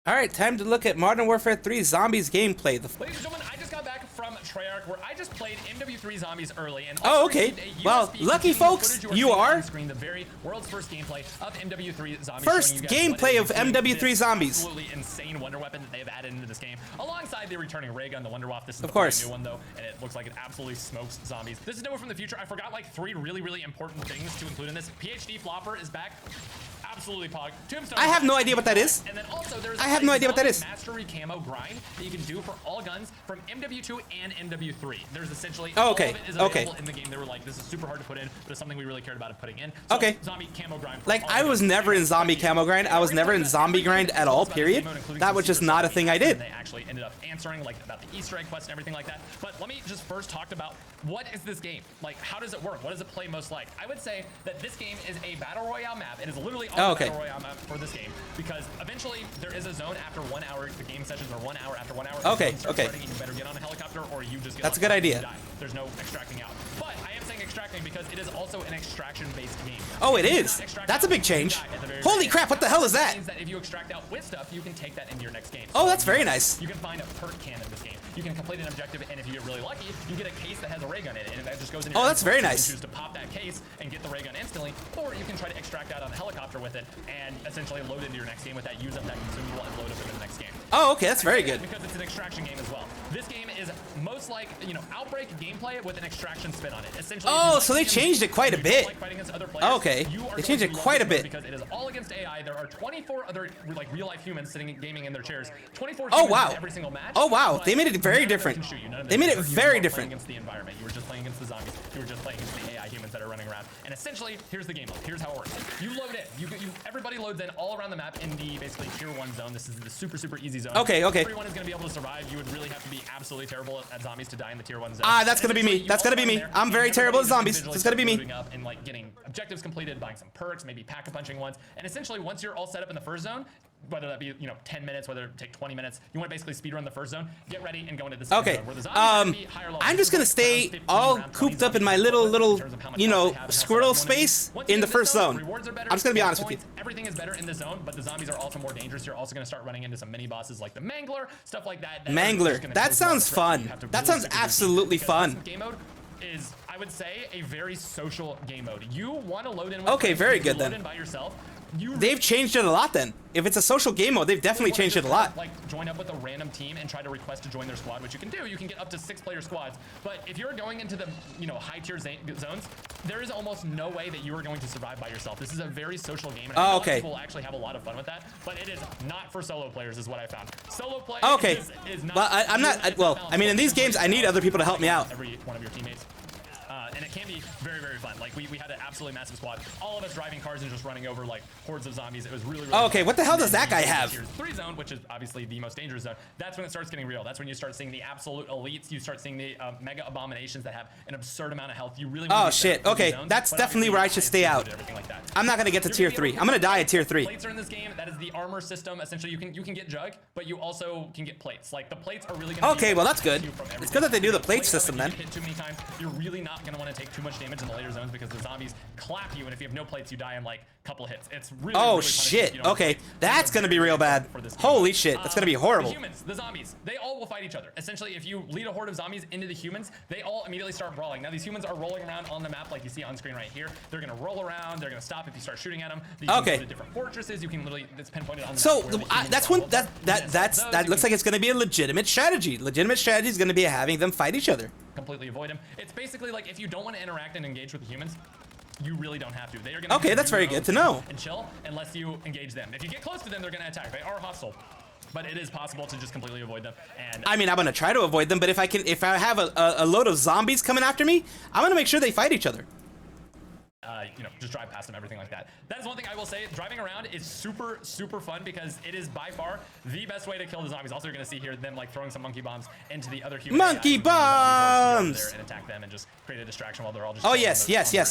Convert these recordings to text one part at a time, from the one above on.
All right, time to look at Modern Warfare 3 Zombies gameplay. Ladies and gentlemen, I just got back from Treyarch where I just played MW3 Zombies early and oh, okay. Well, lucky folks, you are. Screen, the very world's first gameplay of MW3 Zombies. First gameplay of MW3 Zombies. Absolutely insane wonder weapon that they've added into this game, alongside the returning ray gun, the Wonderwaff. This is of the course new one though, and it looks like it absolutely smokes zombies. This is nowhere from the future. I forgot like 3 really important things to include in this. PhD Flopper is back. Absolutely pog. Tombstone. I have no idea what that is. And then also there's I have no idea what that is. Mastery camo grind that you can do for all guns from MW2 and MW3. There's essentially oh, all okay. of it is available in the game. They were like, this is super hard to put in, but it's something we really cared about putting in. So, okay. Zombie camo grind. Like I was never in zombie camo grind. I was never in zombie grind at all. Period. That was just not a thing I did. They actually ended up answering like about the Easter egg quest and everything like that. But let me just first talk about what is this game? Like, how does it work? What does it play most like? I would say that this game is a battle royale map. It is literally all battle royale map for this game because eventually there is a zone after 1 hour. The game sessions are 1 hour after 1 hour. Okay. Okay. And you better get on a helicopter or you just get. That's a good idea. There's no extracting out. But I am saying extracting because it is also an extraction-based game. Oh, it is. That's a big change. Holy crap! What the hell is that? Means that if you extract out with stuff, you can take that into your next game. Oh, that's very nice. You can find a perk can in this game. You can complete an objective, and if you get really lucky, you get a case that has a ray gun in it, and that just goes in. Oh, that's very nice. You can choose to pop that case and get the ray gun instantly, or you can try to extract out on the helicopter with it and essentially load into your next game with that. Use up that consumable and load up into the next game. Oh, okay, that's very good. Because it's an extraction game as well. This game is most like Outbreak gameplay with an extraction spin on it. Essentially. Oh, so they changed it quite a bit. Like fighting against other players, okay, they changed it quite a bit because it is all against AI. There are 24 other like real life humans sitting gaming in their chairs. 24. Oh wow. Every single match. Oh wow, they made it very different. They made it very different. Against the environment, you were just playing against the zombies. You were just playing against the AI humans that are running around. And essentially, here's the game mode. Here's how it works. You load in. Everybody loads in all around the map in the basically tier 1 zone. This is the super easy zone. Okay. Okay. Everyone is going to be able to survive. You would really have to be absolutely terrible at zombies to die in the tier 1 zone. Ah, that's gonna be me. That's gonna be me. I'm very terrible at zombies. It's gonna be me. Up and like getting objectives completed, buying some perks, maybe pack-a-punching ones, and essentially once you're all set up in the first zone, whether that be 10 minutes, whether it take 20 minutes, you want to basically speedrun the first zone, get ready and go into the second zone. Where the zombies I'm just gonna stay all cooped up in my little squirrel space in the first zone. I'm just gonna be honest with you. Everything is better in this zone, but the zombies are also more dangerous. You're also gonna start running into some mini bosses like the Mangler, stuff like that. Mangler, that sounds fun. That sounds absolutely fun. Game mode is, I would say, a very social game mode. You want to load in with okay, very good then. by yourself. They've changed it a lot then. If it's a social game mode, they've definitely changed it a lot. Like join up with a random team and try to request to join their squad, which you can do. You can get up to 6-player squads. But if you're going into the high tier zones, there is almost no way that you are going to survive by yourself. This is a very social game, and I think people actually have a lot of fun with that. But it is not for solo players, is what I found. Solo play is not. Well, I'm not. Well, I mean, in these games, I need other people to help me out. Every one of your teammates. And it can be very fun. Like we had an absolutely massive squad. All of us driving cars and just running over like hordes of zombies. It was really okay, what the hell does that guy have? Tier 3 zone, which is obviously the most dangerous zone. That's when it starts getting real. That's when you start seeing the absolute elites. You start seeing the mega abominations that have an absurd amount of health. You really shit. Okay, that's definitely where I should stay out. I'm not gonna get to tier 3. I'm gonna die at tier 3. Plates are in this game. That is the armor system. Essentially, you can get jug, but you also can get plates. Like the plates are really gonna okay, well that's good. It's good that they do the plate system then. Hit too many times, you're really not gonna want to take too much damage in the later zones because the zombies clap you, and if you have no plates, you die in like a couple hits. It's really really shit. Okay, that's gonna be real bad. Holy shit, that's gonna be horrible. The humans, the zombies, they all will fight each other. Essentially, if you lead a horde of zombies into the humans, they all immediately start brawling. Now these humans are rolling around on the map like you see on screen right here. They're gonna roll around. They're gonna stop if you start shooting at them. You can go to different fortresses. You can literally, it's pinpointed on the map. So that looks like it's gonna be a legitimate strategy. Legitimate strategy is gonna be having them fight each other. Completely avoid them. It's basically like if you don't want to interact and engage with the humans, you really don't have to. They are going to okay, that's very good to know. And chill unless you engage them. If you get close to them, they're going to attack. They are hostile, but it is possible to just completely avoid them. And I mean, I'm going to try to avoid them, but if I have a load of zombies coming after me, I'm going to make sure they fight each other. Just drive past them, everything like that. That is one thing I will say. Driving around is super fun because it is by far the best way to kill the zombies. Also, you're going to see here them like throwing some monkey bombs into the other humans. Monkey bombs! And attack them and just create a distraction while they're all just. Oh yes,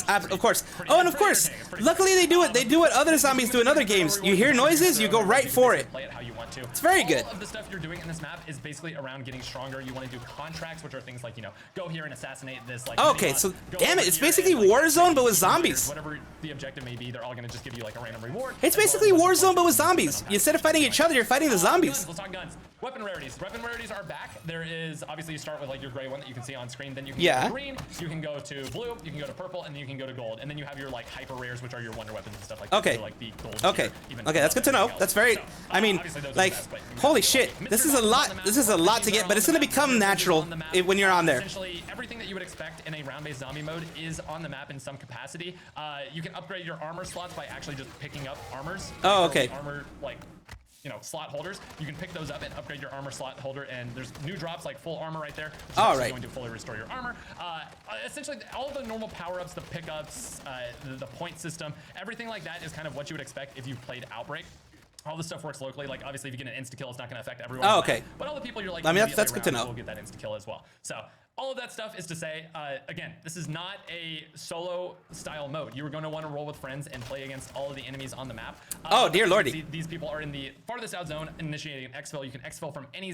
of course. Oh, and of course. Luckily, they do it. They do what other zombies do in other games. You hear noises, you go right for it. Play it how you want to. It's very good. All of the stuff you're doing in this map is basically around getting stronger. You want to do contracts, which are things like go here and assassinate this. Like okay, so damn it, it's basically Warzone but with zombies. zombies. Whatever the objective may be, they're all going to just give you like a random reward. It's basically Warzone, but with zombies. Instead of fighting each other, you're fighting the zombies. Let's talk guns. Weapon rarities. Weapon rarities are back. There is, obviously, you start with like your gray one that you can see on screen. Then you can go to green, you can go to blue, you can go to purple, and then you can go to gold. And then you have your like hyper rares, which are your wonder weapons and stuff like that. Okay. So, like the gold Okay. Tier, Okay, that's good to know. That's very. I mean, like, holy shit. This is a lot. This is a lot to get, but it's gonna become natural when you're on there. Essentially, everything that you would expect in a round-based zombie mode is on the map in some capacity. You can upgrade your armor slots by actually just picking up armors. Oh, okay. Armor, like, you know, slot holders. You can pick those up and upgrade your armor slot holder, and there's new drops like full armor right there, which is actually going to fully restore your armor. Essentially, all the normal power-ups, the pickups, the point system, everything like that is kind of what you would expect if you've played Outbreak. All this stuff works locally. Like, obviously, if you get an insta-kill, it's not going to affect everyone. Oh, okay. But all the people you're like, I mean, that's good to know. will get that insta-kill as well. So all of that stuff is to say, again, this is not a solo style mode. You are going to want to roll with friends and play against all of the enemies on the map. Oh, dear lordy. These people are in the farthest out zone initiating an exfil. You can exfil from any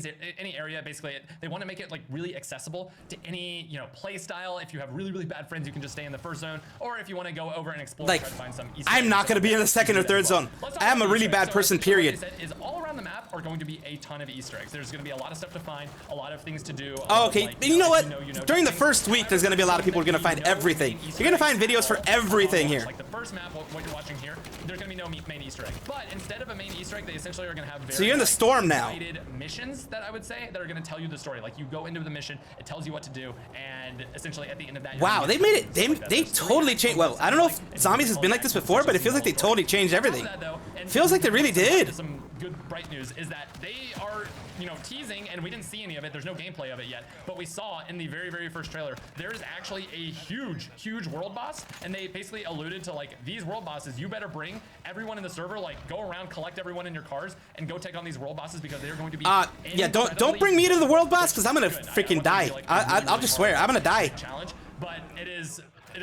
area. Basically, they want to make it like really accessible to any, you know, play style. If you have really, really bad friends, you can just stay in the first zone. Or if you want to go over and explore, like, try to find some Easter I'm not going to be in the second or third zone. I am a really bad person, period. Is all around the map are going to be a ton of Easter eggs. There's going to be a lot of stuff to find, a lot of things to do. Oh, okay. Like, you know what? During the first week, there's going to be a lot of people who are going to find everything. You're going to find videos for everything here. Like the first map, what you're watching here, there's going to be no main Easter egg. But instead of a main Easter egg, they essentially are going to have very, so you're in the storm now. Missions that I would say that are going to tell you the story. Like you go into the mission, it tells you what to do, and essentially at the end of that. Wow, they made it. They totally changed. Well, I don't know if zombies has been like this before, but it feels like they totally changed everything. Feels like they really did. Some good bright news is that they are, you know, teasing, and we didn't see any of it. There's no gameplay of it yet, but we saw in the very, very first trailer there is actually a huge world boss, and they basically alluded to like these world bosses. You better bring everyone in the server, like go around, collect everyone in your cars, and go take on these world bosses because they're going to be. Yeah, don't bring me to the world boss because I'm gonna freaking die. I'll just swear I'm gonna die. Challenge, but it is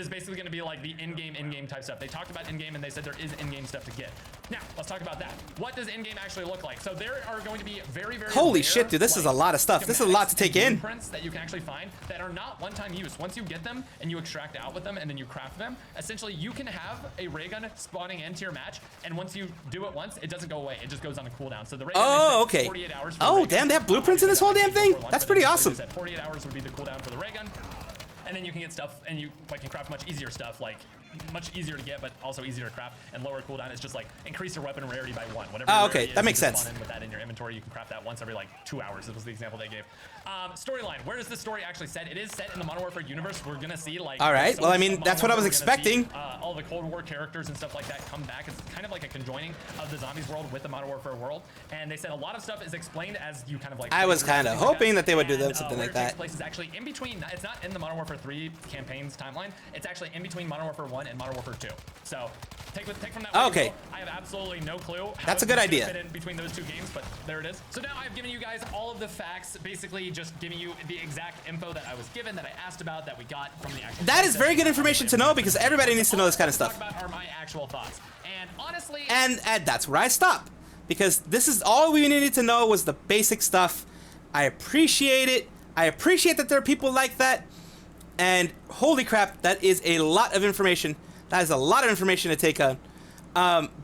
basically going to be like the in-game type stuff. They talked about in-game and they said there is in-game stuff to get. Now, let's talk about that. What does in-game actually look like? So there are going to be very holy shit, dude, this is a lot of stuff. This is a lot to take in. Blueprints that you can actually find that are not one-time use. Once you get them and you extract out with them and then you craft them, essentially you can have a ray gun spawning into your match, and once you do it once, it doesn't go away. It just goes on a cooldown. So the ray gun is 48 hours. Oh, damn, they have blueprints in this whole damn thing? That's pretty awesome. 48 hours would be the cooldown for the ray gun. And then you can get stuff, and you like can craft much easier stuff, like much easier to get, but also easier to craft. And lower cooldown is just like increase your weapon rarity by 1. Whatever. Oh, okay, that makes sense. With that in your inventory, you can craft that once every like 2 hours. This was the example they gave. Storyline. Where is this story actually set? It is set in the Modern Warfare universe. We're gonna see like. All right. Well, I mean, that's what I was expecting. All the Cold War characters and stuff like that come back. It's kind of like a conjoining of the zombies world with the Modern Warfare world. And they said a lot of stuff is explained as you kind of like. I was kind of hoping that they would do something like that. Place is actually in between. It's not in the Modern Warfare 3 campaign's timeline. It's actually in between Modern Warfare 1 and Modern Warfare 2. So take from that. Okay. I have absolutely no clue. That's a good idea. Fit in between those two games, but there it is. So now I've given you guys all of the facts, basically just giving you the exact info that I was given, that I asked about, that we got from the actual. That is very good information to know because everybody needs to know this kind of stuff. Talk about are my actual thoughts, and honestly. And that's where I stop because this is all we needed to know was the basic stuff. I appreciate it. I appreciate that there are people like that. And holy crap, that is a lot of information. That is a lot of information to take on.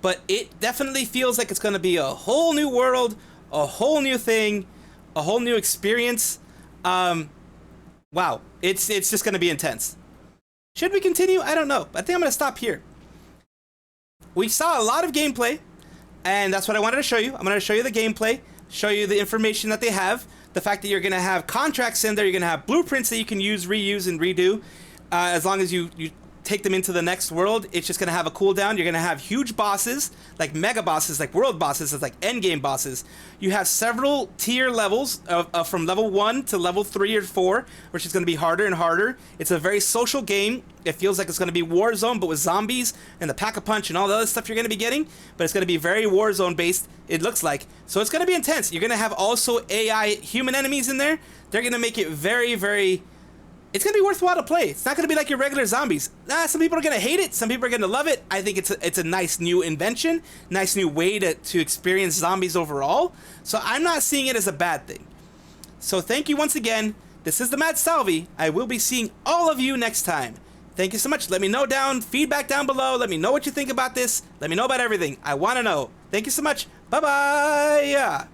But it definitely feels like it's going to be a whole new world, a whole new thing, a whole new experience. Wow, it's just going to be intense. Should we continue? I don't know. I think I'm going to stop here. We saw a lot of gameplay, and that's what I wanted to show you. I'm going to show you the gameplay, show you the information that they have, the fact that you're going to have contracts in there, you're going to have blueprints that you can use, reuse, and redo. As long as you take them into the next world, it's just going to have a cooldown. You're going to have huge bosses, like mega bosses, like world bosses, it's like end game bosses. You have several tier levels from level 1 to level 3 or 4, which is going to be harder and harder. It's a very social game. It feels like it's going to be Warzone, but with zombies and the pack-a-punch and all the other stuff you're going to be getting. But it's going to be very Warzone based, it looks like. So it's going to be intense. You're going to have also AI human enemies in there. They're going to make it very, very... It's going to be worthwhile to play. It's not going to be like your regular zombies. Some people are going to hate it. Some people are going to love it. I think it's a nice new invention, nice new way to experience zombies overall. So I'm not seeing it as a bad thing. So thank you once again. This is the Mad Salvi. I will be seeing all of you next time. Thank you so much. Let me know feedback down below. Let me know what you think about this. Let me know about everything. I want to know. Thank you so much. Bye-bye.